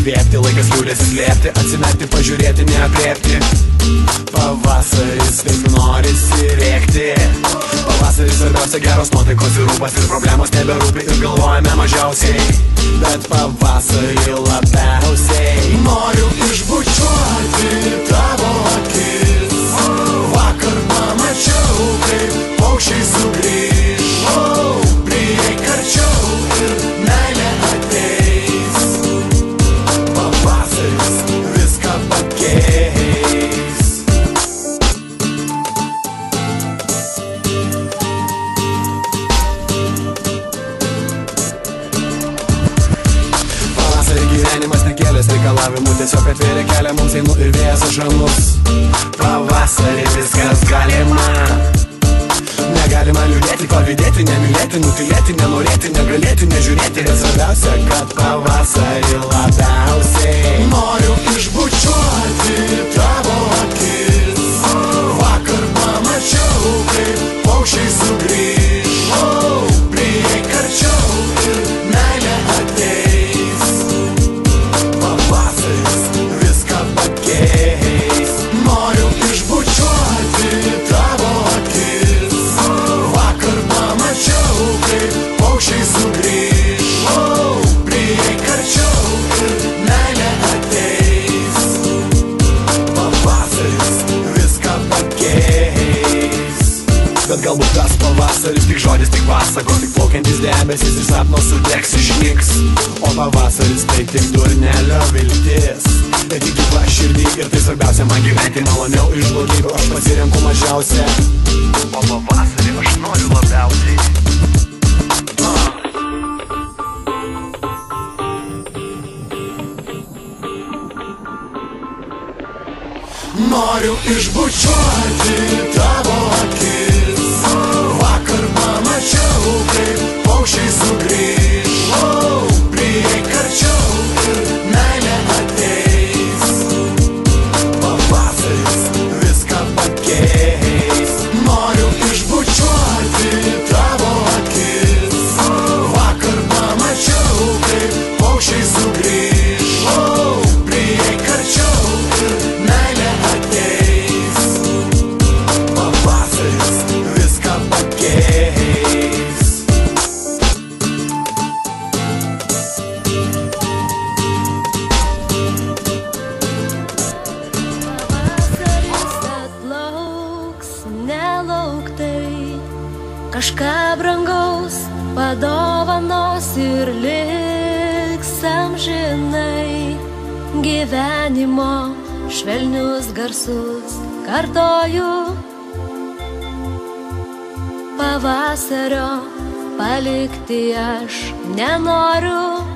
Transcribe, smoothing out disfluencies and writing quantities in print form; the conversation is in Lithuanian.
įkvėpti, laikas liūdėsi slėpti, atsimerkti, pažiūrėti, neaprėpti. Pavasaris, taip norisi rėkti. Pavasaris svarbiausia, geros nuotaikos ir rūpas, ir problemos neberūpi, ir galvojame mažiausiai. Bet pavasarį labiausiai noriu išbučiuoti tavo akis. Vakar pamačiau, kaip paukščiai sugrįž. Prieik arčiau ir meilė ateis. Pavasaris viską pakeis. Pavasarį gyvenimas nekėlės reikalavimų, tiesiog atvėrė kelią mums, einu ir vėjas ašamus. Pavasarį viskas galima. Negalima liūdėti, pavydėti, nemylėti, nutilėti, nenorėti, negalėti, nežiūrėti. Ir svarbiausia, kad pavasarį labiausiai noriu išbučiuoti tavo akis. Vakar pamačiau, kaip paukščiai sugrįž. Prieik arčiau ir meilė ateis. Pavasaris viską pakeis. Noriu išbučiuoti tavo akis. Vakar pamačiau, kaip paukščiai sugrįž. Prieik arčiau ir meilė ateis. Pavasaris viską pakeis. Bet galbūt tas pavasaris tik žodis, tik pasakos, tik plaukiantis debesis ir sapnos sudegs, išnyks. O pavasaris tai tik durnelio viltis. Tai tik gyva širdį ir tai svarbiausia man gyventi maloniau iš blogybių aš pasirenku mažiausia. O pavasarį aš noriu labiausiai. Noriu išbučiuoti tavo akis. Vakar pamačiau, kaip paukščiai sugrįž. Prieik arčiau ir meilė ateis. Pavasaris viską pakeis. Noriu išbučiuoti tavo akis. Vakar pamačiau, kaip paukščiai sugrįž. Prieik arčiau ir meilė ateis. Pavasaris viską pakeis. Pavasaris atplauks nelauktai, kažką brangaus padovanos ir liks amžinai. Gyvenimo švelnius garsus kartoju. Pavasario palikti aš nenoriu.